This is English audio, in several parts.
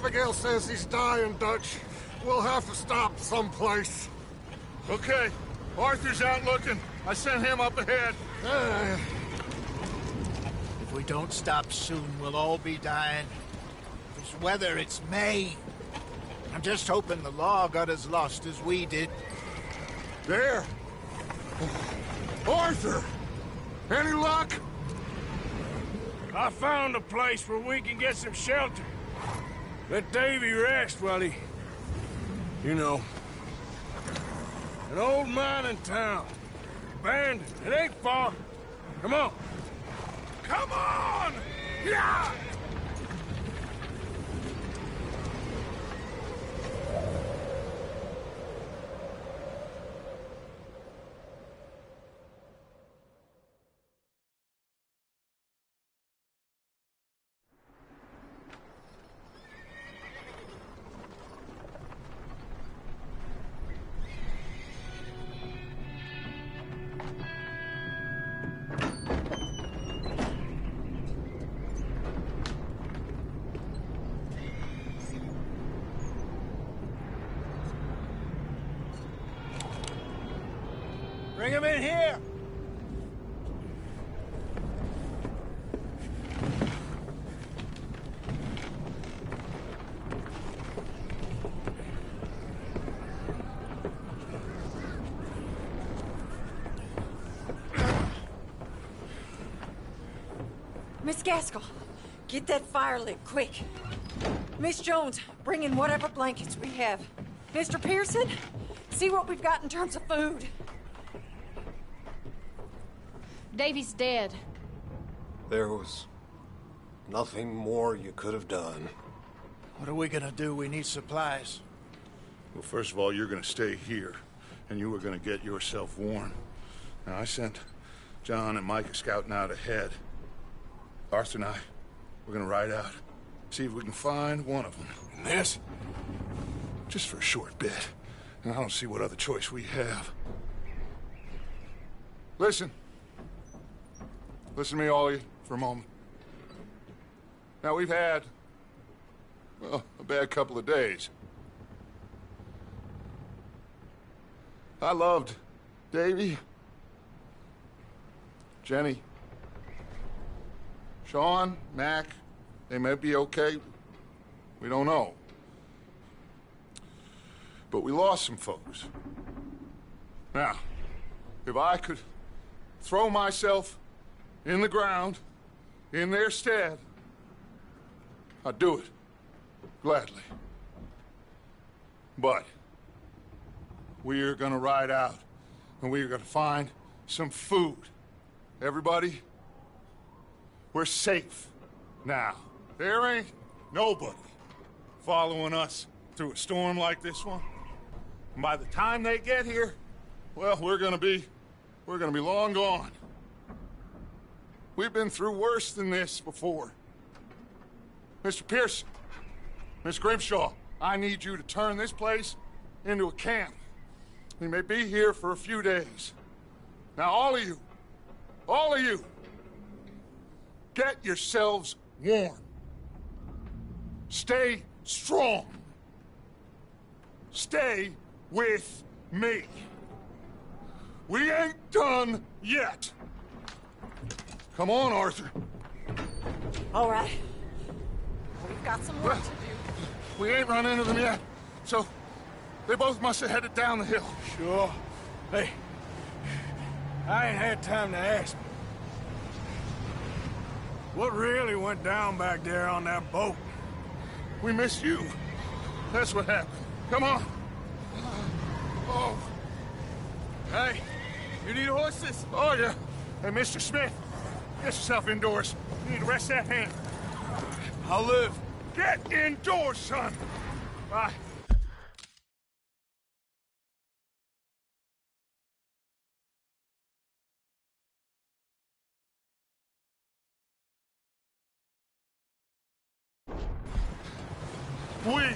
Abigail says he's dying, Dutch. We'll have to stop someplace. Okay. Arthur's out looking. I sent him up ahead. If we don't stop soon, we'll all be dying. This weather, it's May. I'm just hoping the law got as lost as we did. There! Arthur! Any luck? I found a place where we can get some shelter. Let Davy rest while he... You know. An old mining town. Abandoned. It ain't far. Come on. Come on! Yeah! Bring him in here! Miss Gaskell, get that fire lit, quick. Miss Jones, bring in whatever blankets we have. Mr. Pearson, see what we've got in terms of food. Davy's dead. There was nothing more you could have done. What are we gonna do? We need supplies. Well, first of all, you're gonna stay here, and you were gonna get yourself warm. Now, I sent John and Micah scouting out ahead. Arthur and I, we're gonna ride out, see if we can find one of them. And this, just for a short bit. And I don't see what other choice we have. Listen. Listen to me, all of you, for a moment. Now, we've had, well, a bad couple of days. I loved Davy, Jenny, Sean, Mac. They may be okay. We don't know. But we lost some folks. Now, if I could throw myself in the ground, in their stead, I'd do it, gladly. But we are gonna ride out, and we are gonna find some food. Everybody, we're safe now. There ain't nobody following us through a storm like this one. And by the time they get here, well, we're gonna be long gone. We've been through worse than this before. Mr. Pearson, Miss Grimshaw, I need you to turn this place into a camp. We may be here for a few days. Now, all of you, get yourselves warm. Stay strong. Stay with me. We ain't done yet. Come on, Arthur. All right. We've got some work to do. We ain't run into them yet, so they both must have headed down the hill. Sure. Hey, I ain't had time to ask. What really went down back there on that boat? We missed you. That's what happened. Come on. Oh. Hey, you need horses? Oh, yeah. Hey, Mr. Smith, get yourself indoors. You need to rest that hand. I'll live. Get indoors, son. Bye. We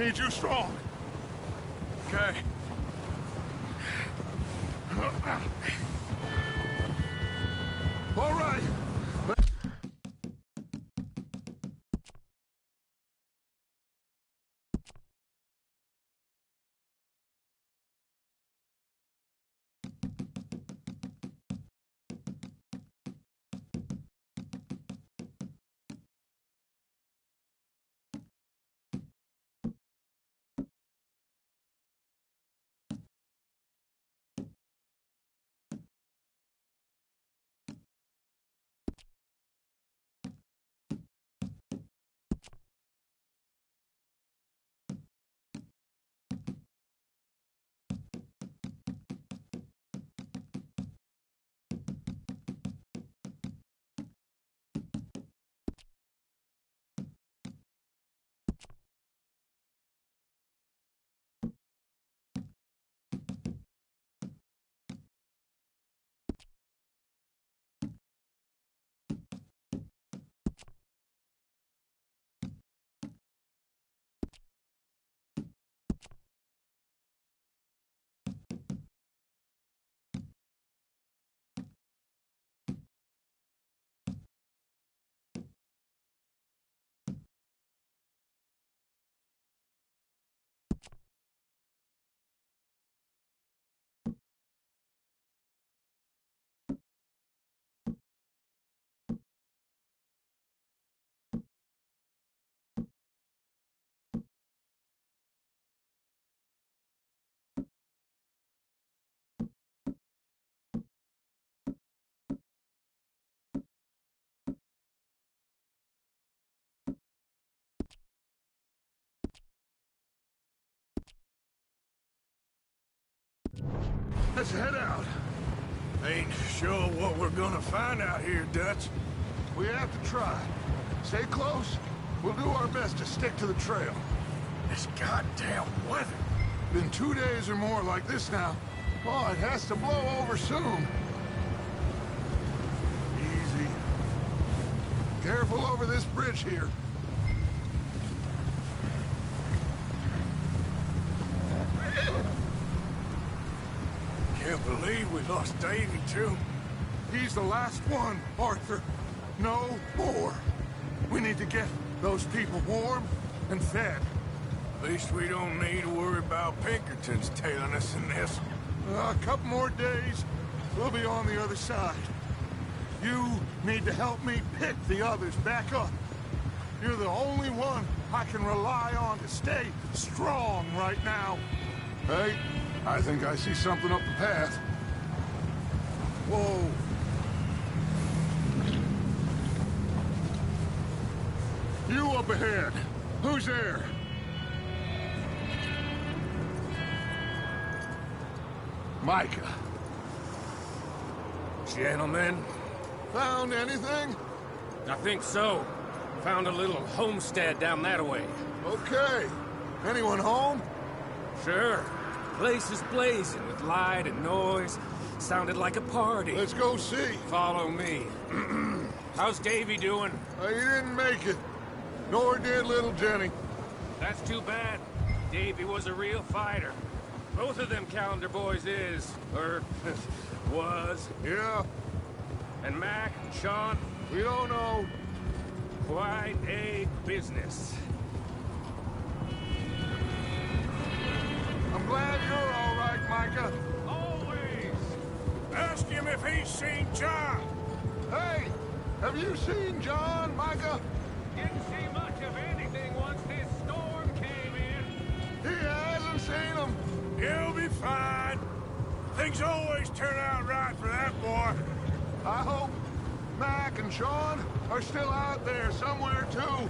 need you strong. Okay. All right. Let's head out. Ain't sure what we're gonna find out here, Dutch. We have to try. Stay close. We'll do our best to stick to the trail. This goddamn weather. Been 2 days or more like this now. Oh, it has to blow over soon. Easy. Careful over this bridge here. Can't believe we lost Davy, too. He's the last one, Arthur. No more. We need to get those people warm and fed. At least we don't need to worry about Pinkertons tailing us in this. A couple more days, we'll be on the other side. You need to help me pick the others back up. You're the only one I can rely on to stay strong right now. Hey, I think I see something up the path. Whoa. You up ahead. Who's there? Micah. Gentlemen, Found anything? I think so. Found a little homestead down that way. Okay. Anyone home? Sure. Place is blazing with light and noise. Sounded like a party. Let's go see. Follow me. How's Davy doing? He didn't make it. Nor did little Jenny. That's too bad. Davy was a real fighter. Both of them calendar boys is, or was. Yeah, And Mac, Sean, we don't know. quite a business. I'm glad you're all right, Micah. Always. Ask him if he's seen John. Hey, have you seen John, Micah? Didn't see much of anything once this storm came in. He hasn't seen him. He'll be fine. Things always turn out right for that boy. I hope Mac and Sean are still out there somewhere, too.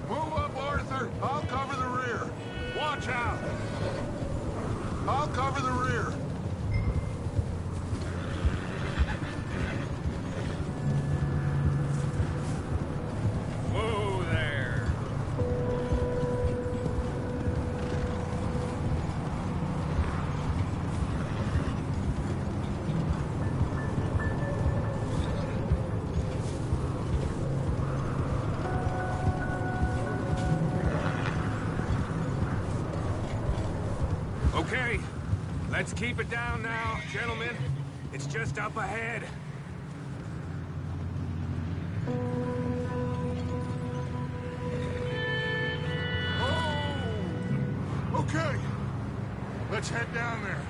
Move up, Arthur. I'll cover the rear. Watch out. I'll cover the rear. Whoa there. Okay, let's keep it down now, gentlemen. It's just up ahead. Oh! Okay. Let's head down there.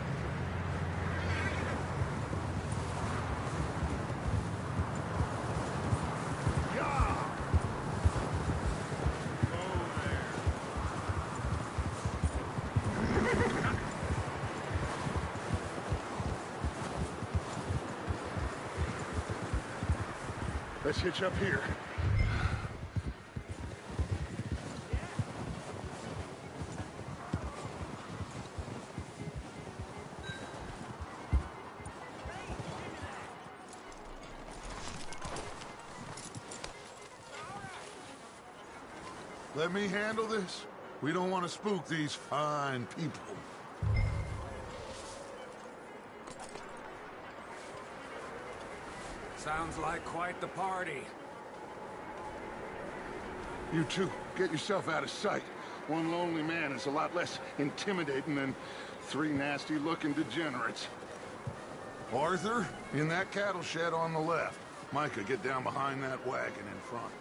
Yeah! Let's hitch up here. Let me handle this. We don't want to spook these fine people. Sounds like quite the party. You two, get yourself out of sight. One lonely man is a lot less intimidating than three nasty-looking degenerates. Arthur, in that cattle shed on the left. Micah, get down behind that wagon in front.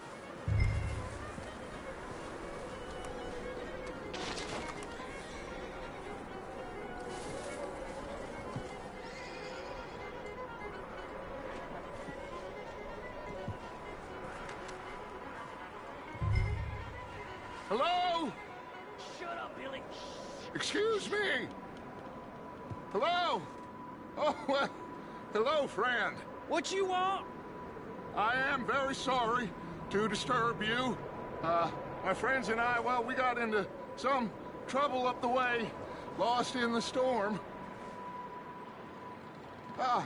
Hello? Shut up, Billy. Excuse me? Hello? Oh, well, hello, friend. What you want? I am very sorry to disturb you. My friends and I, well, we got into some trouble up the way, lost in the storm.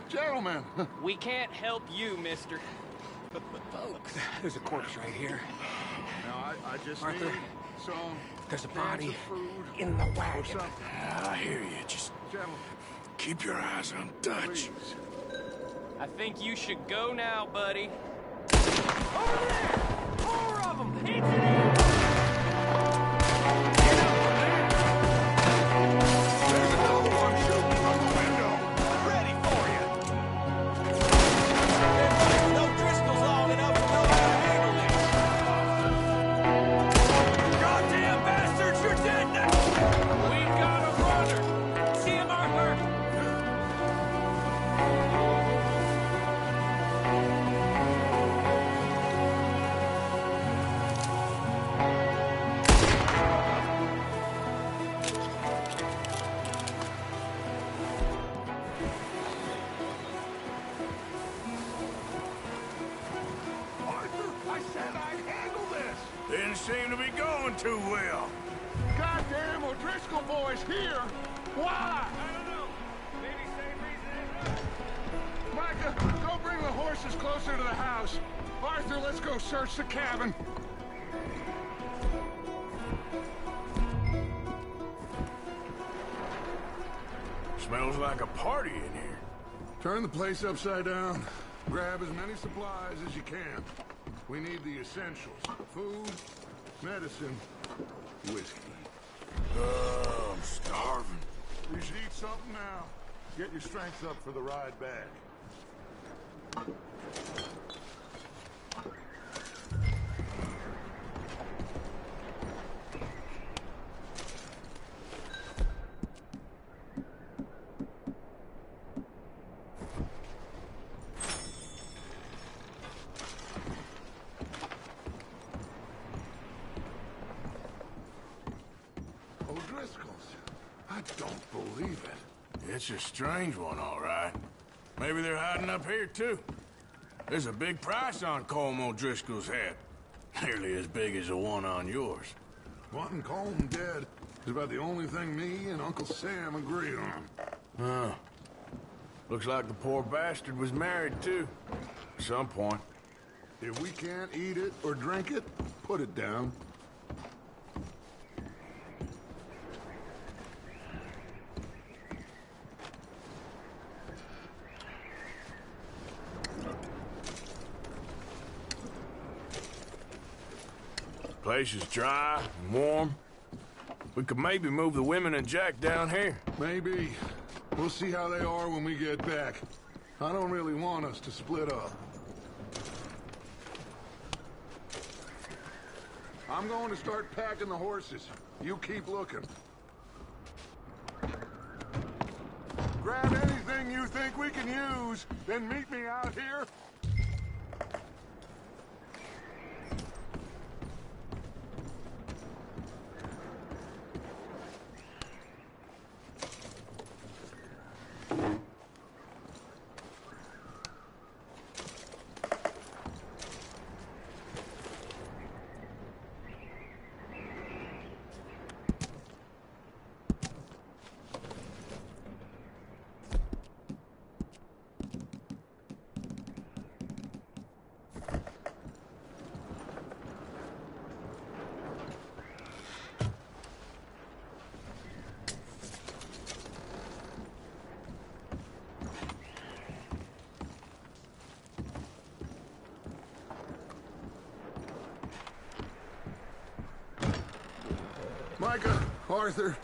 Gentlemen. We can't help you, mister. Look, there's a corpse right here. Now, I just Arthur, need some there's a cans body of food in the or wagon. something. I hear you. Just Gentlemen, keep your eyes on Dutch. please. I think you should go now, buddy. Over there! 4 of them! Hands in the air! There's another one shooting from the window. Ready for you! No Driscoll's long enough to know how to handle this. Goddamn bastards, you're dead now! We've got a runner! See him, Arthur? Arthur, I said I'd handle this. Didn't seem to be going too well. Goddamn O'Driscoll boys here. Why? I don't know. Maybe same reason as us. Micah, go bring the horses closer to the house. Arthur, let's go search the cabin. Smells like a party in here. Turn the place upside down. Grab as many supplies as you can. We need the essentials. Food, medicine, whiskey. I'm starving. You should eat something now. Get your strength up for the ride back. O'Driscoll's. I don't believe it. It's a strange one, all right. Maybe they're hiding up here, too. There's a big price on Colm O'Driscoll's head. Nearly as big as the one on yours. Wanting Colm dead is about the only thing me and Uncle Sam agree on. Huh. Looks like the poor bastard was married, too. At some point. If we can't eat it or drink it, put it down. Place is dry and warm. We could maybe move the women and Jack down here. Maybe. We'll see how they are when we get back. I don't really want us to split up. I'm going to start packing the horses. You keep looking. Grab anything you think we can use, then meet me out here. Micah, Arthur,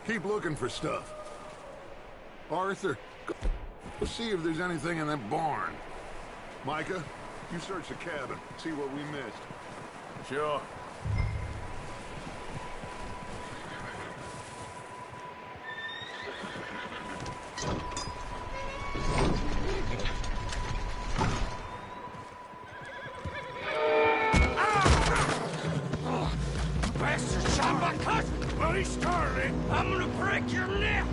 keep looking for stuff. Arthur, go see if there's anything in that barn. Micah, you search the cabin, see what we missed. Sure. Bastard shot my cousin! Well, he started it. I'm gonna break your neck!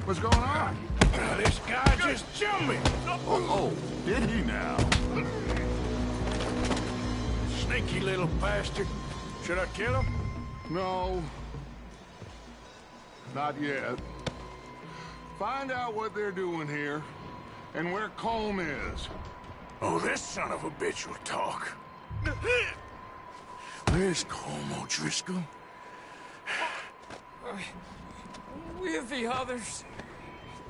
What's going on? This guy just jumped me. Oh, did he now? Sneaky little bastard. Should I kill him? No. Not yet. Find out what they're doing here, and where Colm is. Oh, this son of a bitch will talk. Where's Colm O'Driscoll? With the others.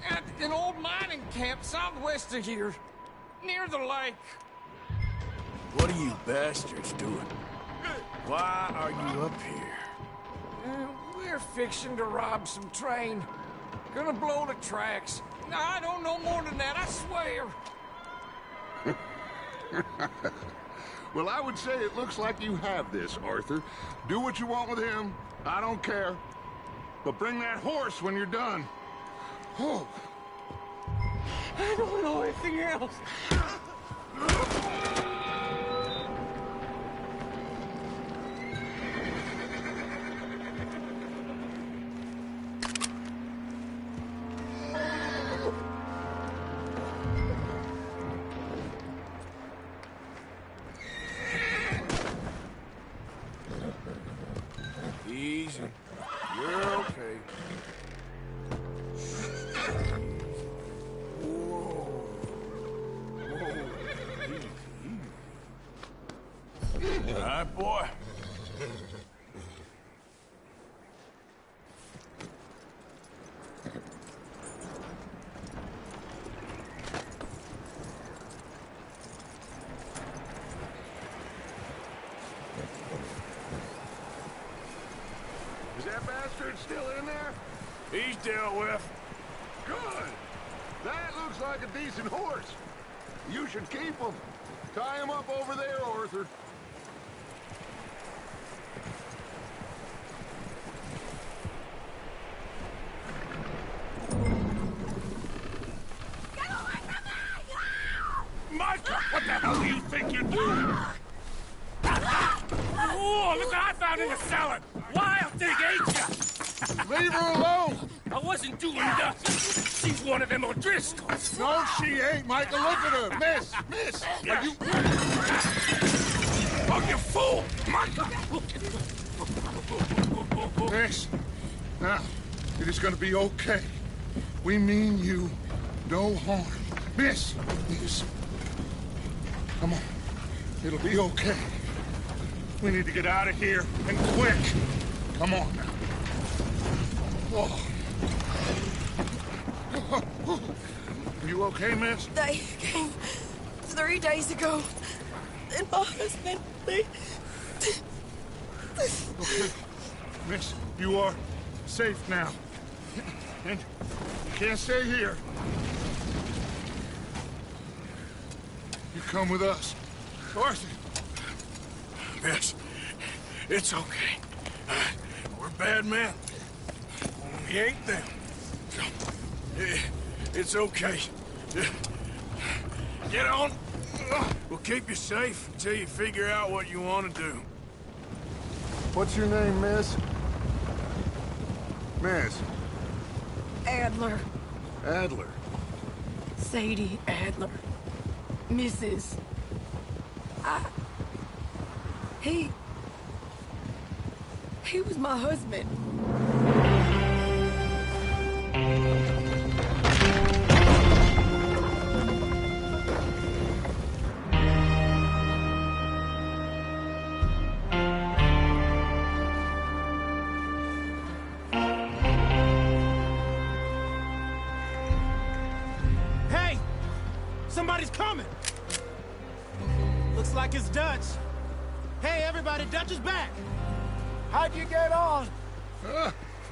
At an old mining camp southwest of here. Near the lake. What are you bastards doing? Why are you up here? We're fixing to rob some train. Gonna blow the tracks. I don't know more than that, I swear. Well, I would say it looks like you have this, Arthur. Do what you want with him. I don't care. But bring that horse when you're done. Oh. I don't know anything else. Easy. You're okay. Whoa. Easy. All right, boy. Is that bastard still in there? He's dealt with. Good. That looks like a decent horse. You should keep him. Tie him up over there, Arthur. Micah, what the hell do you think you're doing? Oh, look what I found in the cellar! Wild thing, ain't ya? Leave her alone! I wasn't doing nothing. She's one of them O'Driscolls. No, she ain't, Micah. Look at her. Miss, miss. Are you... Oh, you fool! Micah! Miss. Now, it is gonna be okay. We mean you no harm. Miss, miss. Come on. It'll be okay. We need to get out of here, and quick. Come on now. Oh. You okay, miss? They came 3 days ago. And my husband, they... Okay. Miss, you are safe now. And you can't stay here. You come with us. Arthur. Miss, it's okay. We're bad men. We ain't them. So, it's okay. Get on. We'll keep you safe until you figure out what you want to do. What's your name, miss? Miss. Adler. Adler. Sadie Adler. Mrs. He was my husband. Hey! Somebody's coming! Looks like it's Dutch. Hey, everybody, Dutch is back! How'd you get on?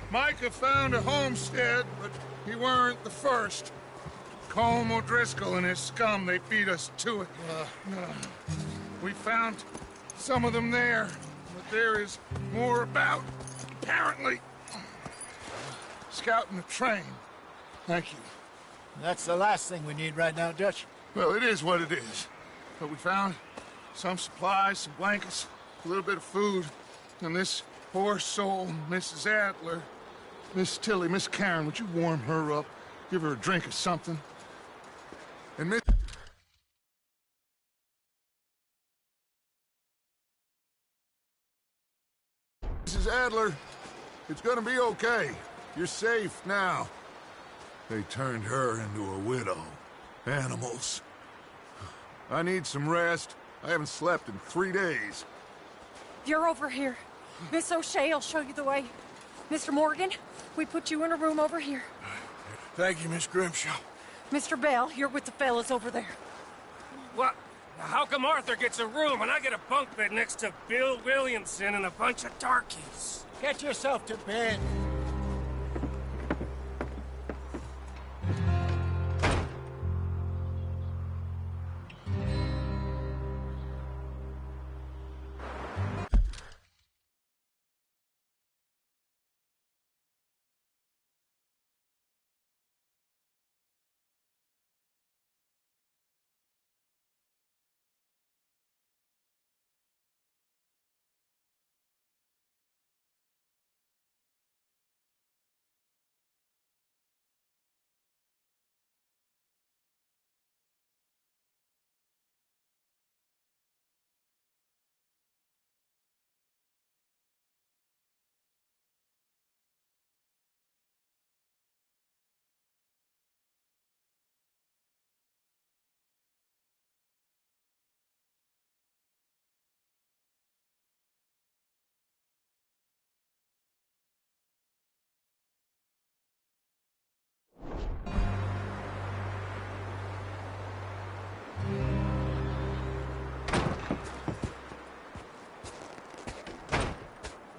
Micah found a homestead, but he weren't the first. Colm O'Driscoll and his scum, they beat us to it. We found some of them there, but there is more about, apparently. Scouting the train. Thank you. That's the last thing we need right now, Dutch. Well, it is what it is. But we found some supplies, some blankets, a little bit of food, and this poor soul, Mrs. Adler, Miss Tilly, Miss Karen, would you warm her up? Give her a drink or something? And Mrs. Adler, it's gonna be okay. You're safe now. They turned her into a widow. Animals. I need some rest. I haven't slept in 3 days. You're over here. Miss O'Shea will show you the way. Mr. Morgan, we put you in a room over here. Thank you, Miss Grimshaw. Mr. Bell, you're with the fellas over there. What? How come Arthur gets a room and I get a bunk bed next to Bill Williamson and a bunch of darkies? Get yourself to bed.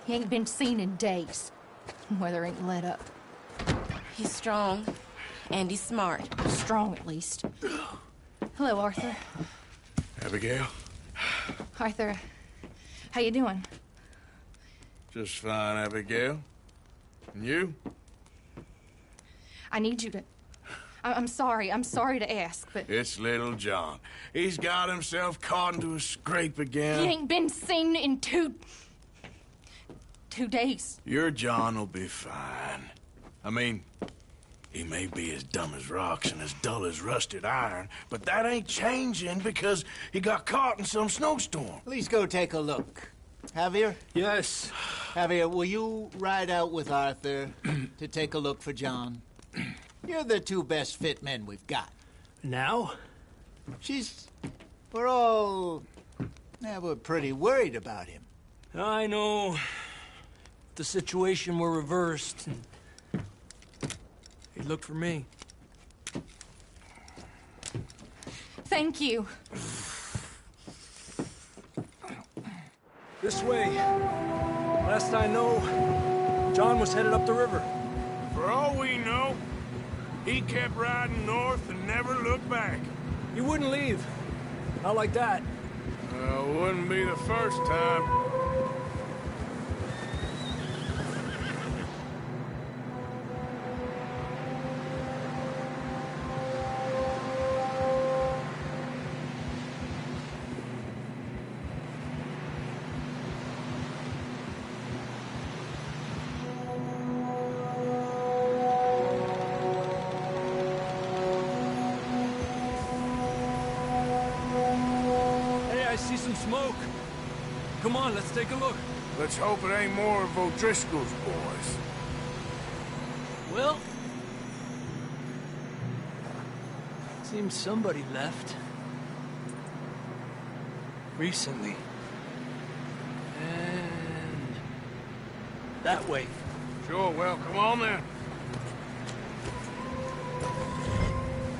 He ain't been seen in days. Weather ain't let up. He's strong, and he's smart. Strong, at least. Hello, Arthur. Abigail? Arthur, how you doing? Just fine, Abigail. And you? I need you to... I'm sorry to ask, but... It's little John. He's got himself caught into a scrape again. He ain't been seen in 2 days. Your John will be fine. I mean, he may be as dumb as rocks and as dull as rusted iron, but that ain't changing because he got caught in some snowstorm. Please go take a look. Javier? Yes. Javier, will you ride out with Arthur to take a look for John? You're the 2 best fit men we've got. Now? We're all... Yeah, we're pretty worried about him. I know. The situation were reversed, and he looked for me. Thank you. This way. Last I know, John was headed up the river. For all we know, he kept riding north and never looked back. He wouldn't leave. Not like that. Wouldn't be the first time. See some smoke. Come on, let's take a look. Let's hope it ain't more of O'Driscoll's boys. Well, seems somebody left. Recently. And that way. Sure, well, come on then.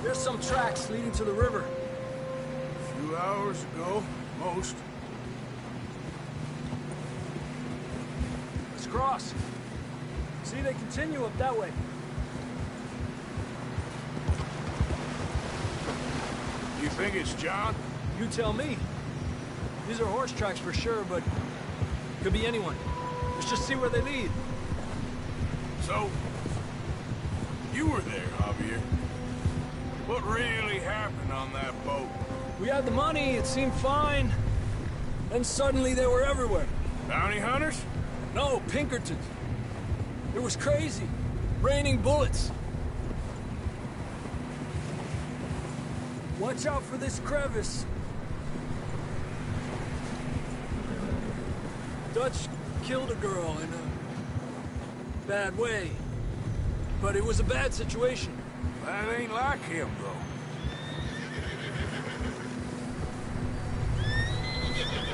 There's some tracks leading to the river. A few hours ago, most. Let's cross. See, they continue up that way. You think it's John? You tell me. These are horse tracks for sure, but could be anyone. Let's just see where they lead. So, you were there, Javier. What really happened on that boat? We had the money, it seemed fine. Then suddenly they were everywhere. Bounty hunters? No, Pinkertons. It was crazy. Raining bullets. Watch out for this crevice. Dutch killed a girl in a bad way. but it was a bad situation. That ain't like him, though.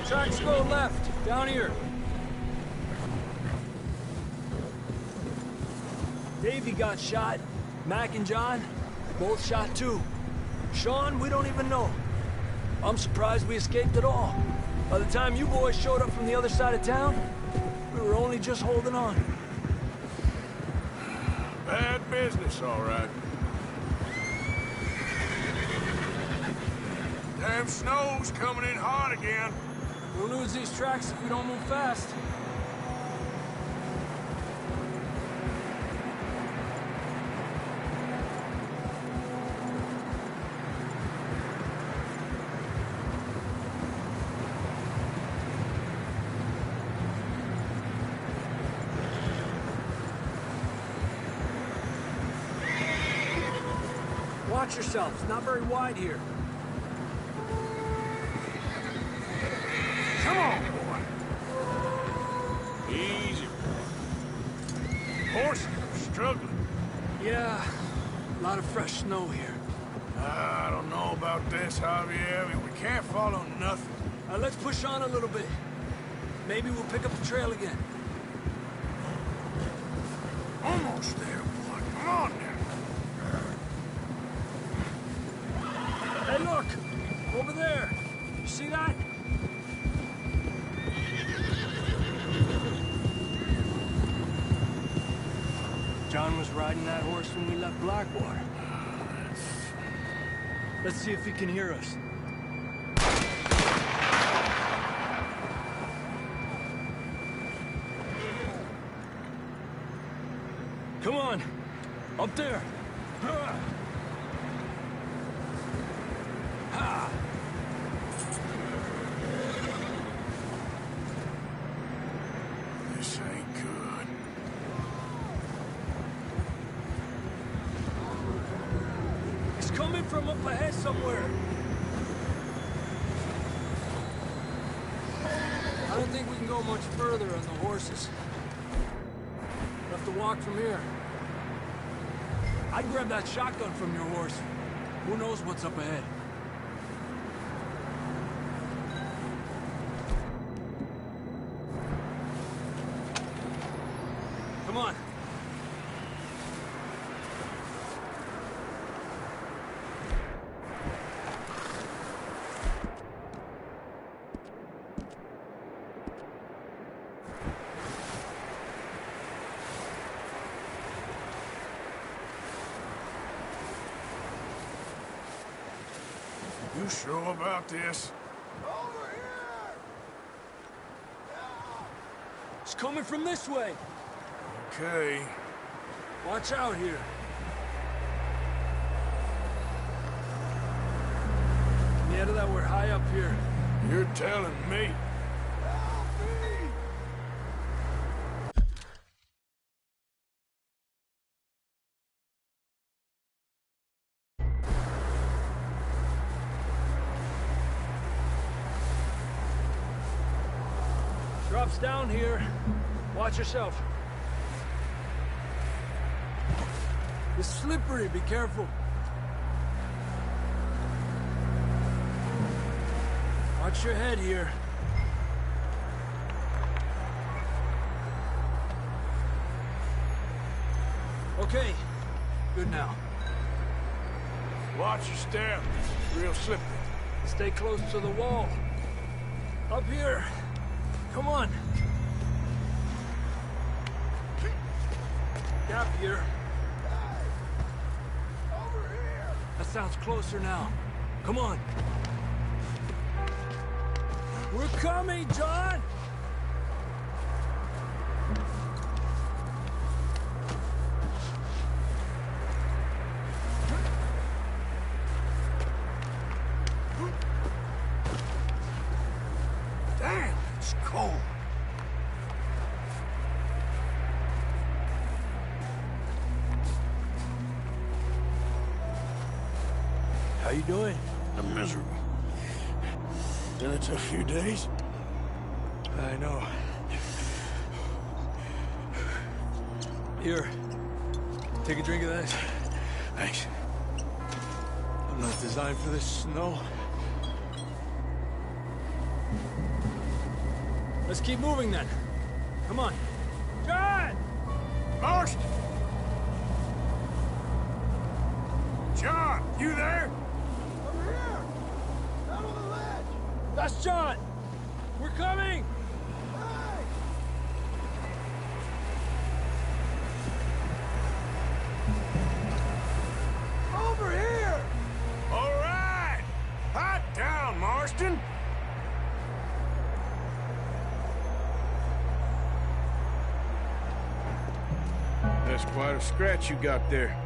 Tracks go left, down here. Davey got shot. Mac and John, both shot too. Sean, we don't even know. I'm surprised we escaped at all. By the time you boys showed up from the other side of town, we were only just holding on. Bad business, all right. Damn snow's coming in hard again. We'll lose these tracks if we don't move fast. Watch yourself. It's not very wide here. Come on, boy. Easy, boy. Horses are struggling. Yeah, a lot of fresh snow here. I don't know about this, Javier. I mean, we can't follow nothing. Let's push on a little bit. Maybe we'll pick up the trail again. Almost there, boy. Come on now. Hey, look! Over there! You see that? John was riding that horse when we left Blackwater. Let's see if he can hear us. Come on! Up there! This ain't good. He's coming from up ahead somewhere. I don't think we can go much further on the horses. We'll have to walk from here. I'd grab that shotgun from your horse. Who knows what's up ahead? Come on. You sure about this? It's coming from this way. Okay. Watch out here. Yeah, that we're high up here. You're telling me. Drops down here. Watch yourself. It's slippery, be careful. Watch your head here. Okay, good now. Watch your step. It's real slippery. Stay close to the wall. Up here. Come on. Gap here. Over here. That sounds closer now. Come on. We're coming, John! Damn, it's cold. How you doing? I'm miserable. Been a tough few days. I know. Here. Take a drink of that. Thanks. I'm not designed for this snow. Let's keep moving then. Come on. John! Marston! John, you there? Over here! Out on the ledge! That's John! We're coming! Hey! Over here! All right! Hot down, Marston! That's quite a scratch you got there.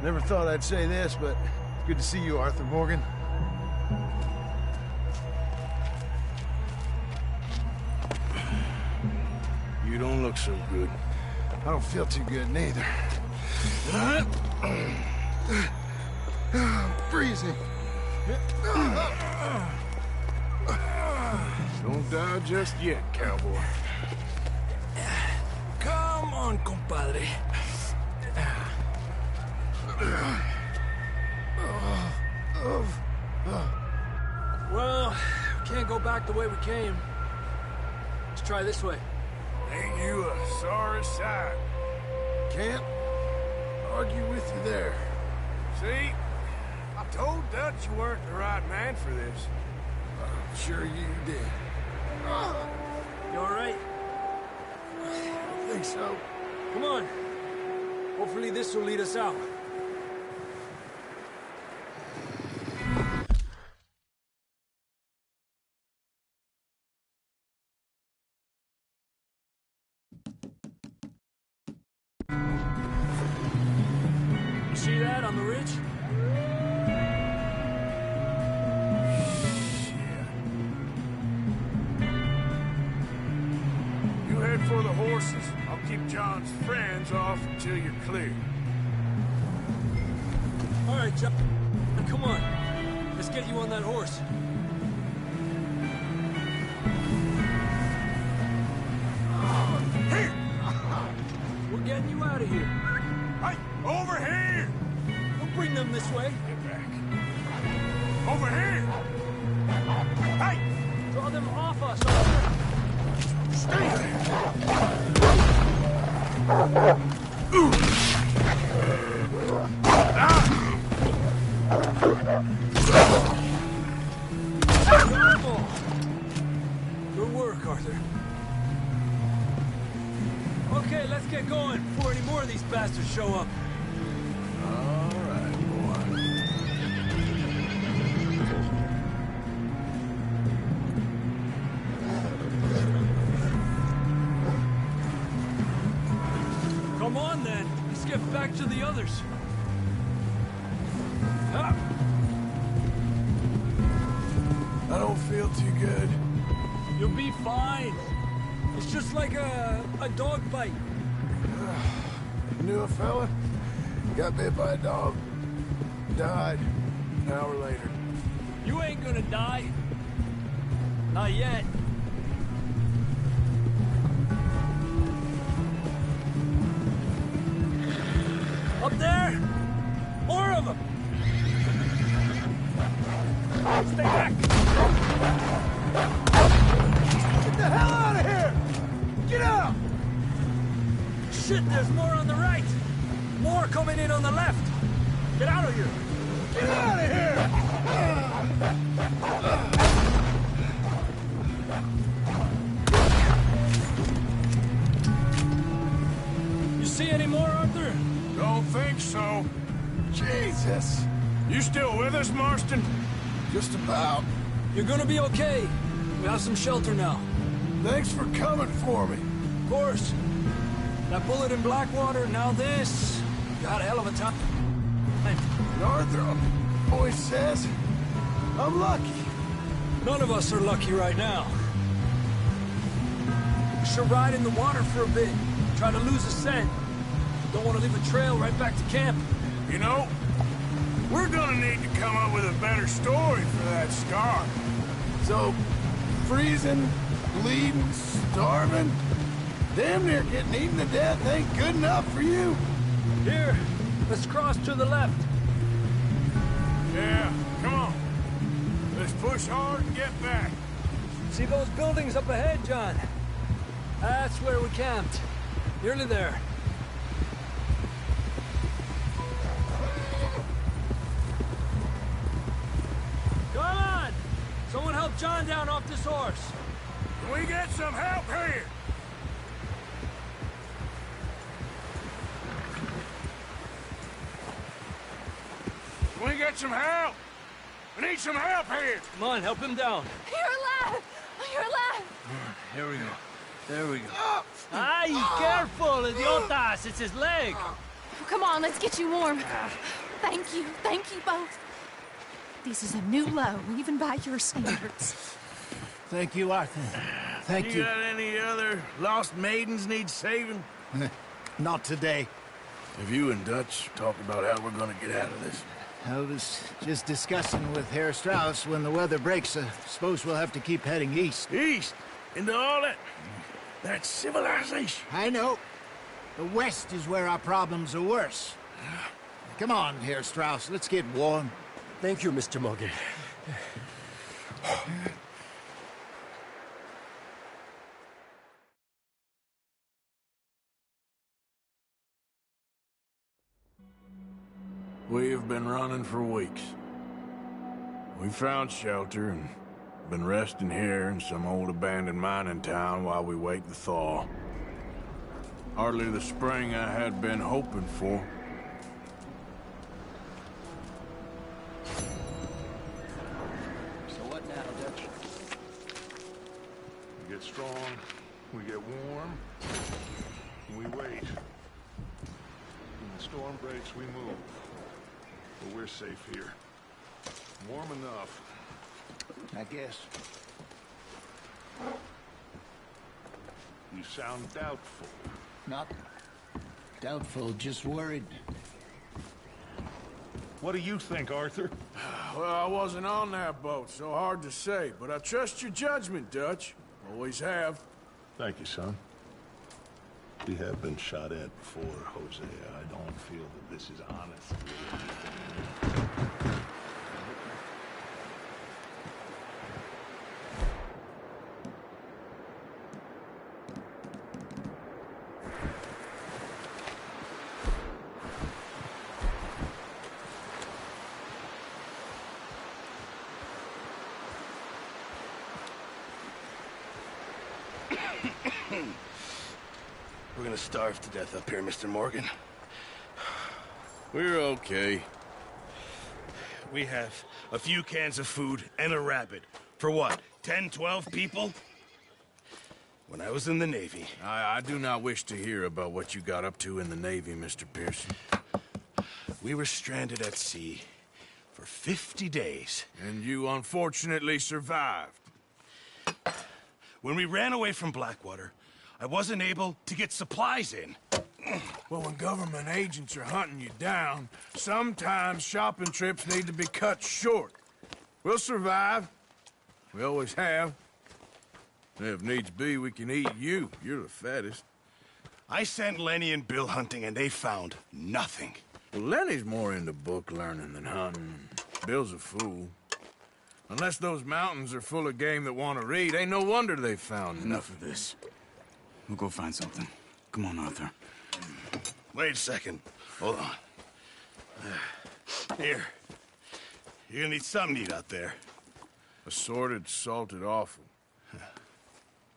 Never thought I'd say this, but it's good to see you, Arthur Morgan. You don't look so good. I don't feel too good, neither. Freezing. Don't die just yet, cowboy. Come on, compadre. Well, we can't go back the way we came. Let's try this way. Ain't you a sorry sight? Can't argue with you there. See? I told Dutch you weren't the right man for this. I'm sure you did. You all right? I think so. Come on. Hopefully this will lead us out. You see that on the ridge? You head for the horses. I'll keep John's friends off until you're clear. All right, John. Come on. Let's get you on that horse. Here! We're getting you out of here. Hey, over here! We'll bring them this way. Get back. Over here! Hey! Draw them off us, Arthur. Stay Good work, Arthur. Okay, let's get going before any more of these bastards show up. All right, boy. Come on, then. Let's get back to the others. Ah. I don't feel too good. You'll be fine. It's just like a dog bite. Knew a fella, got bit by a dog, died an hour later. You ain't gonna die. Not yet. Up there! More of them! Stay back! Get the hell out of here! Get out! Shit, there's more on the right! More coming in on the left! Get out of here! Get out of here! You see any more, Arthur? Don't think so. Jesus! You still with us, Marston? Just about. You're gonna be okay. We have some shelter now. Thanks for coming for me. Of course. That bullet in Blackwater, now this. Got a hell of a time. And Arthur always says, I'm lucky. None of us are lucky right now. We should ride in the water for a bit. Try to lose a scent. Don't want to leave a trail right back to camp. You know, we're gonna need to come up with a better story for that scar. So, freezing, bleeding, starving, Damn near getting eaten to death ain't good enough for you. Here, let's cross to the left. Yeah, come on. Let's push hard and get back. See those buildings up ahead, John? That's where we camped. Nearly there. Come on! Someone help John down off this horse. Can we get some help here? Can we get some help? We need some help here. Come on, help him down. You're alive! You're alive! Here we go. There we go. Ay, careful, idiotas! It's his leg. Come on, let's get you warm. Thank you both. This is a new low, even by your standards. Thank you, Arthur. Thank you. You got any other lost maidens need saving? Not today. Have you and Dutch talked about how we're gonna get out of this? I was just discussing with Herr Strauss when the weather breaks. I suppose we'll have to keep heading east. East? Into all that civilization? I know. The west is where our problems are worse. Come on, Herr Strauss, let's get warm. Thank you, Mr. Morgan. We've been running for weeks. We found shelter and been resting here in some old abandoned mining town while we wait the thaw. Hardly the spring I had been hoping for. So what now, Dutch? We get strong, we get warm, and we wait. When the storm breaks, we move. But we're safe here. Warm enough. I guess. You sound doubtful. Not doubtful, just worried. What do you think, Arthur? Well, I wasn't on that boat, so hard to say. But I trust your judgment, Dutch. Always have. Thank you, son. We have been shot at before, Jose. I don't feel that this is honest. We're gonna starve to death up here, Mr. Morgan. We're okay. We have a few cans of food and a rabbit. For what, 10, 12 people? When I was in the Navy... I do not wish to hear about what you got up to in the Navy, Mr. Pearson. We were stranded at sea for 50 days. And you unfortunately survived. When we ran away from Blackwater, I wasn't able to get supplies in. Well, when government agents are hunting you down, sometimes shopping trips need to be cut short. We'll survive. We always have. If needs be, we can eat you. You're the fattest. I sent Lenny and Bill hunting, and they found nothing. Well, Lenny's more into book learning than hunting. Bill's a fool. Unless those mountains are full of game that want to read, ain't no wonder they found Enough of this. We'll go find something. Come on, Arthur. Wait a second. Hold on. Here. You're gonna need something to eat out there. Assorted, salted offal.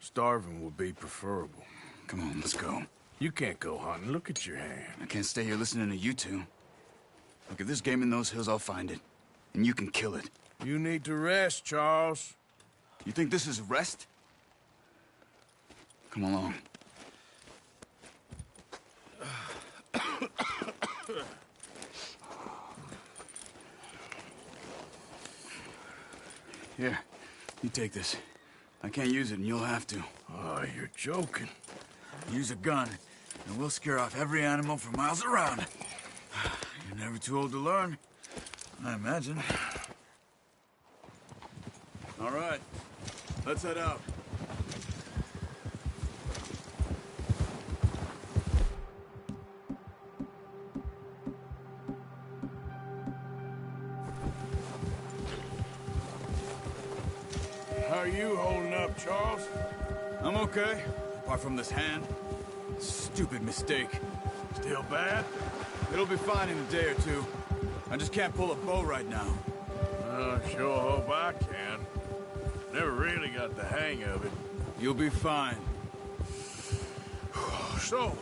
Starving would be preferable. Come on, let's go. You can't go hunting. Look at your hand. I can't stay here listening to you two. Look, if there's game in those hills, I'll find it. And you can kill it. You need to rest, Charles. You think this is rest? Come along. Here, you take this. I can't use it, and you'll have to. Oh, you're joking. Use a gun, and we'll scare off every animal for miles around. You're never too old to learn, I imagine. All right, let's head out. are you holding up, Charles? I'm okay, apart from this hand. Stupid mistake. Still bad? It'll be fine in a day or two. I just can't pull a bow right now. I sure hope I can. Never really got the hang of it. You'll be fine. So,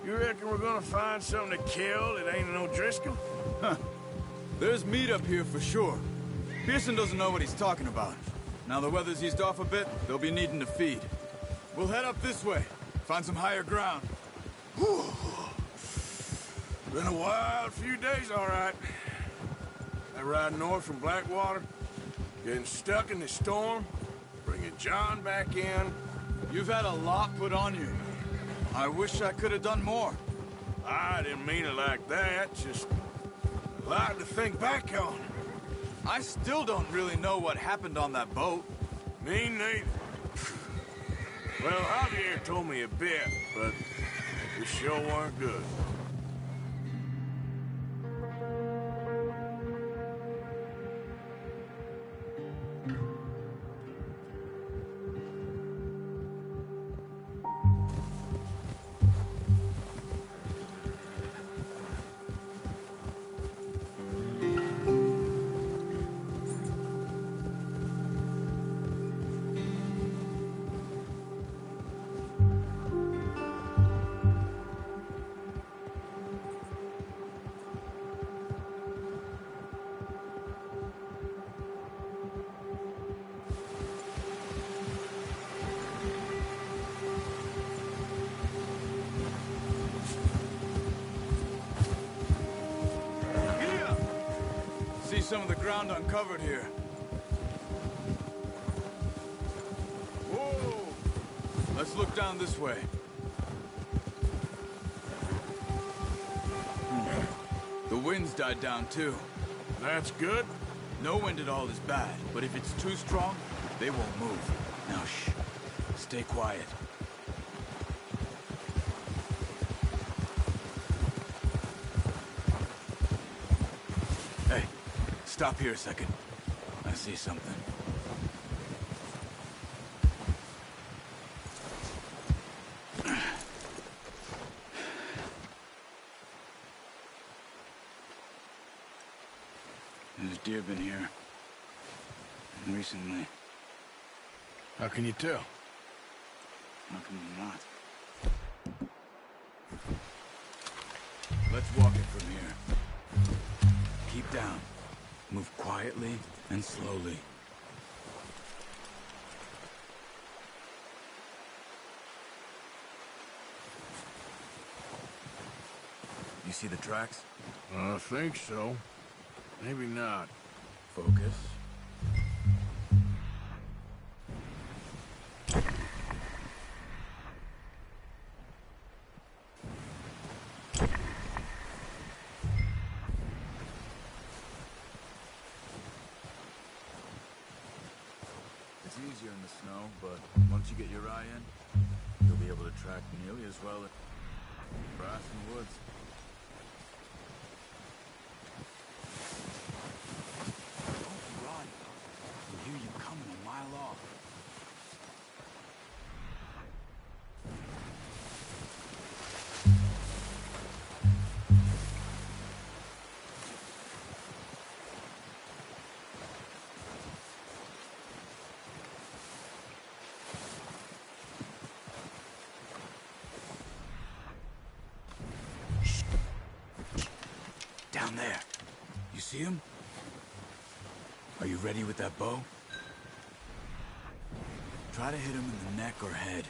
you reckon we're gonna find something to kill that ain't no Driscoll? Huh. There's meat up here for sure. Pearson doesn't know what he's talking about. Now the weather's eased off a bit, they'll be needing to feed. We'll head up this way, find some higher ground. Whew. Been a wild few days, all right. I ride north from Blackwater, getting stuck in the storm, bringing John back in. You've had a lot put on you. I wish I could have done more. I didn't mean it like that, just a lot to think back on. I still don't really know what happened on that boat. Me neither. Well, Javier told me a bit, but it sure weren't good. See some of the ground uncovered here. Whoa! Let's look down this way. The wind's died down too. That's good. No wind at all is bad, but if it's too strong, they won't move. Now shh. Stay quiet. Hey, stop here a second. I see something. There's deer been here recently. How can you tell? How can you not? Let's walk it from here. Keep down. Move quietly and slowly. You see the tracks? I think so. Maybe not. Focus. It's easier in the snow, but once you get your eye in, you'll be able to track nearly as well as grass and woods. Don't run. I hear you coming a mile off. Down there. You see him? Are you ready with that bow? Try to hit him in the neck or head.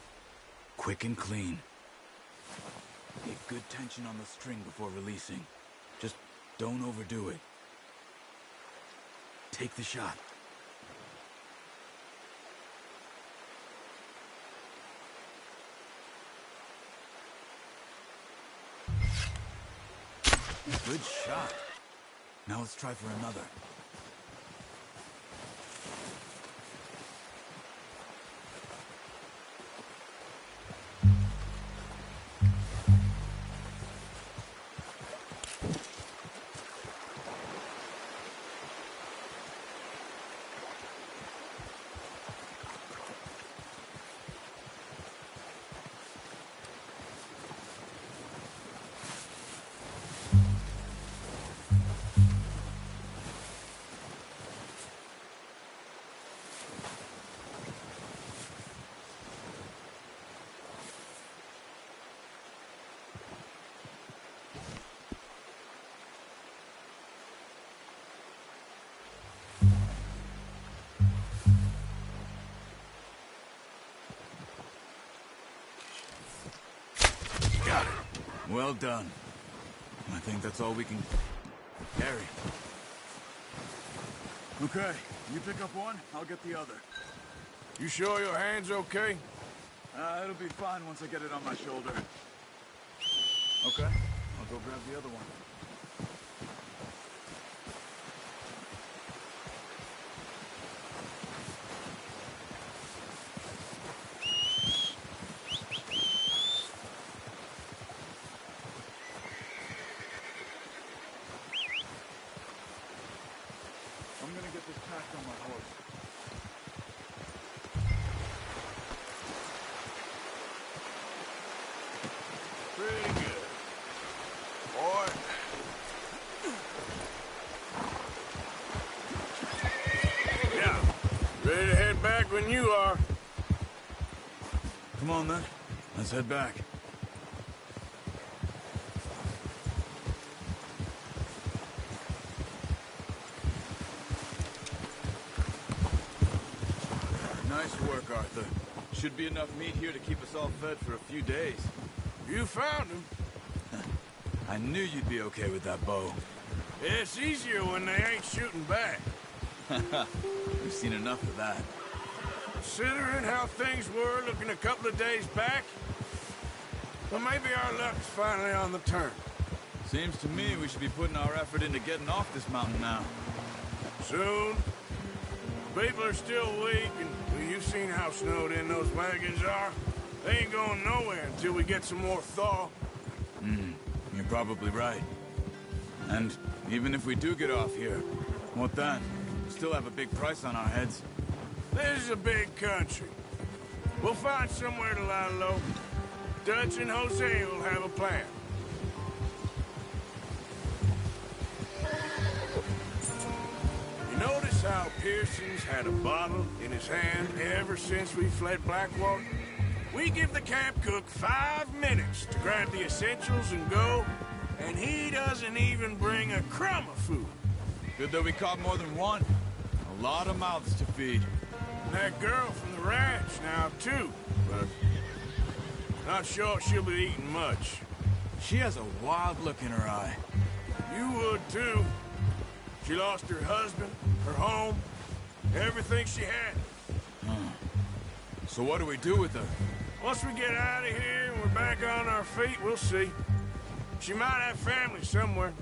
Quick and clean. Get good tension on the string before releasing. Just don't overdo it. Take the shot. Good shot. Now let's try for another. Well done. I think that's all we can carry. Okay, you pick up one, I'll get the other. You sure your hand's okay? It'll be fine once I get it on my shoulder. Okay, I'll go grab the other one. I'm gonna get this packed on my horse. Pretty good. Boy. Yeah. Ready to head back when you are. Come on then, let's head back. Nice work, Arthur. Should be enough meat here to keep us all fed for a few days. You found him. I knew you'd be okay with that bow. It's easier when they ain't shooting back. We've seen enough of that. Considering how things were looking a couple of days back, well, maybe our luck's finally on the turn. Seems to me we should be putting our effort into getting off this mountain now. Soon. People are still weak, and you've seen how snowed in those wagons are. They ain't going nowhere until we get some more thaw. You're probably right. And even if we do get off here, what then? We still have a big price on our heads. This is a big country. We'll find somewhere to lie low. Dutch and Jose will have a plan. You notice how Pearson's had a bottle in his hand ever since we fled Blackwater? We give the camp cook 5 minutes to grab the essentials and go, and he doesn't even bring a crumb of food. Good that we caught more than one. A lot of mouths to feed. And that girl from the ranch now, too, but not sure she'll be eating much. She has a wild look in her eye. You would, too. She lost her husband, her home, everything she had. So what do we do with her? Once we get out of here and we're back on our feet, we'll see. She might have family somewhere.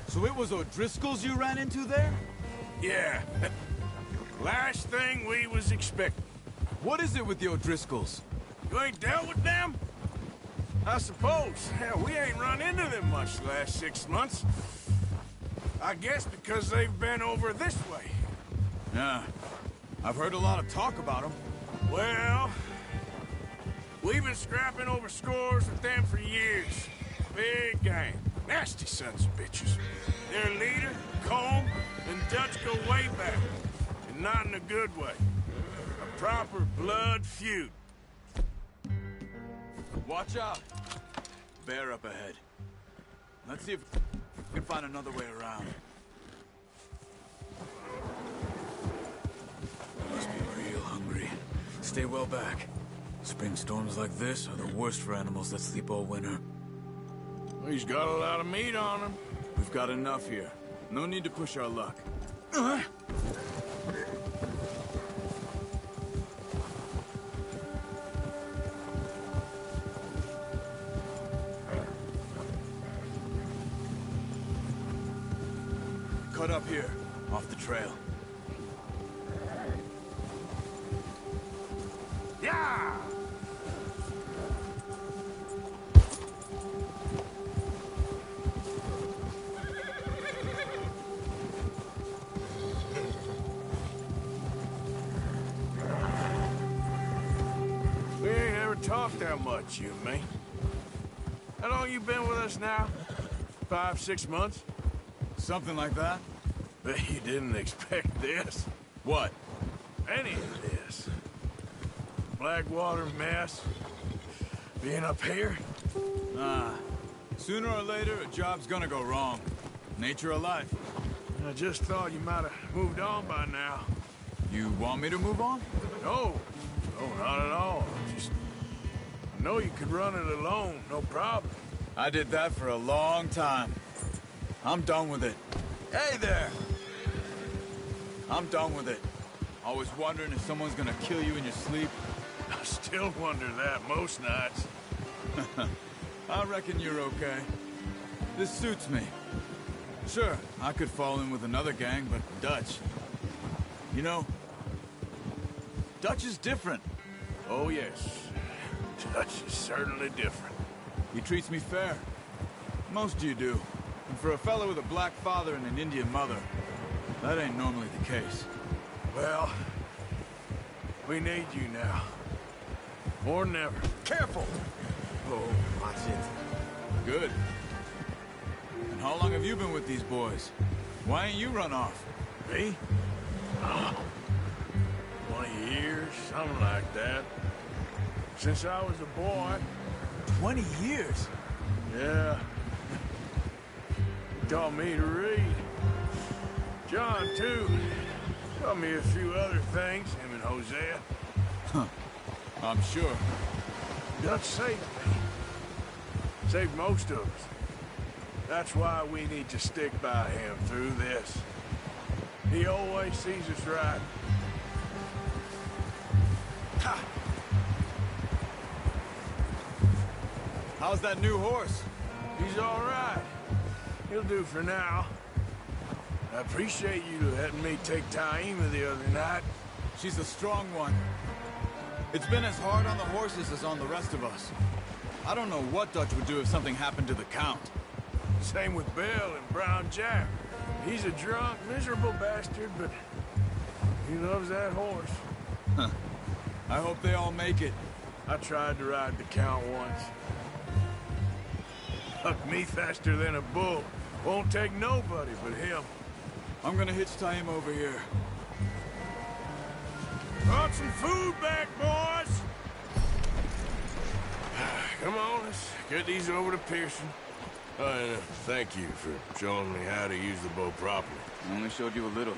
So it was O'Driscoll's you ran into there? Yeah. Last thing we was expecting. What is it with the O'Driscolls? You ain't dealt with them? I suppose. Hell, we ain't run into them much the last 6 months. I guess because they've been over this way. Yeah. I've heard a lot of talk about them. Well, we've been scrapping over scores with them for years. Big gang. Nasty sons of bitches. Their leader, Combe, and Dutch go way back. And not in a good way. A proper blood feud. Watch out. Bear up ahead. Let's see if we can find another way around. Must be real hungry. Stay well back. Spring storms like this are the worst for animals that sleep all winter. He's got a lot of meat on him. We've got enough here. No need to push our luck. Cut up here, off the trail. Yeah! We ain't ever talked that much, you and me. How long you been with us now? 5, 6 months? Something like that? Bet you didn't expect this. What? any of this. Blackwater mess. Being up here? Nah. Sooner or later, a job's gonna go wrong. Nature of life. I just thought you might have moved on by now. You want me to move on? No. No, not at all. Just... I know you could run it alone, no problem. I did that for a long time. I'm done with it. Hey there! I'm done with it. Always wondering if someone's gonna kill you in your sleep. I still wonder that most nights. I reckon you're okay. This suits me. Sure, I could fall in with another gang, but Dutch... You know, Dutch is different. Oh, yes. Dutch is certainly different. He treats me fair. Most of you do. And for a fellow with a black father and an Indian mother, that ain't normally the case. Well, we need you now. More than ever. Careful! Oh, watch it. Good. And how long have you been with these boys? Why ain't you run off? Me? 20 years, something like that. Since I was a boy. 20 years? Yeah. He taught me to read. John, too. Taught me a few other things, him and Hosea. Huh. I'm sure. Dutch saved me. Saved most of us. That's why we need to stick by him through this. He always sees us right. Ha! How's that new horse? He's all right. He'll do for now. I appreciate you letting me take Taima the other night. She's a strong one. It's been as hard on the horses as on the rest of us. I don't know what Dutch would do if something happened to the Count. Same with Bill and Brown Jack. He's a drunk, miserable bastard, but he loves that horse. Huh. I hope they all make it. I tried to ride the Count once. Hucked me faster than a bull. Won't take nobody but him. I'm gonna hitch Taima over here. Brought some food back, boys! Come on, let's get these over to Pearson. And thank you for showing me how to use the bow properly. I only showed you a little.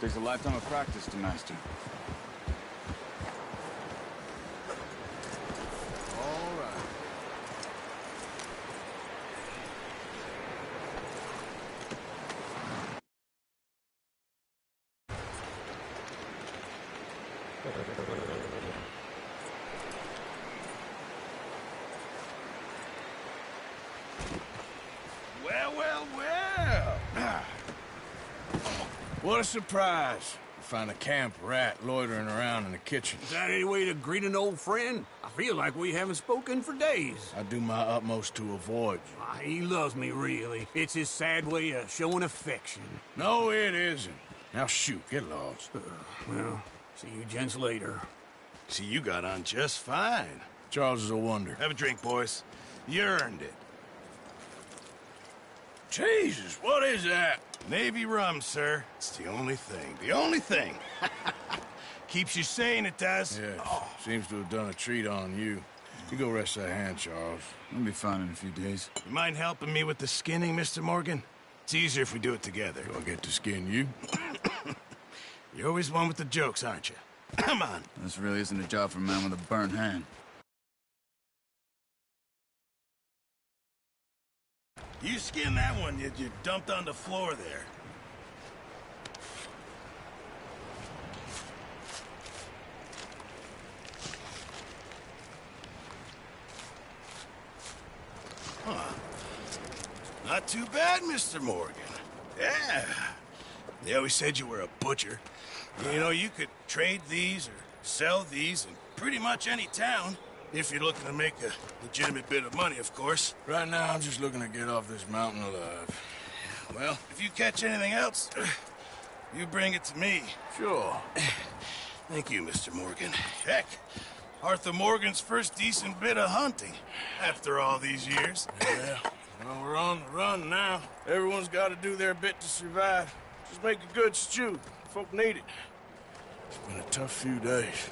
Takes a lifetime of practice to master. All right. Well, well, well. What a surprise. Find a camp rat loitering around in the kitchen. Is that any way to greet an old friend? I feel like we haven't spoken for days. I do my utmost to avoid you. He loves me, really. It's his sad way of showing affection. No, it isn't. Now shoot, get lost. Well, see you gents later. See, you got on just fine. Charles is a wonder. Have a drink, boys. You earned it. Jesus, what is that? Navy rum, sir. It's the only thing. The only thing. Keeps you sane, it does. Yes. Oh. Seems to have done a treat on you. You go rest that hand, Charles. I'll be fine in a few days. You mind helping me with the skinning, Mr. Morgan? It's easier if we do it together. Do I get to skin you? You're always one with the jokes, aren't you? Come on. This really isn't a job for a man with a burnt hand. You skinned that one you dumped on the floor there. Huh. Not too bad, Mr. Morgan. Yeah. They always said you were a butcher. You know, you could trade these or sell these in pretty much any town. If you're looking to make a legitimate bit of money, of course. Right now, I'm just looking to get off this mountain alive. Well, if you catch anything else, you bring it to me. Sure. Thank you, Mr. Morgan. Heck, Arthur Morgan's first decent bit of hunting after all these years. Yeah, well, we're on the run now. Everyone's got to do their bit to survive. Just make a good stew. Folk need it. Been a tough few days.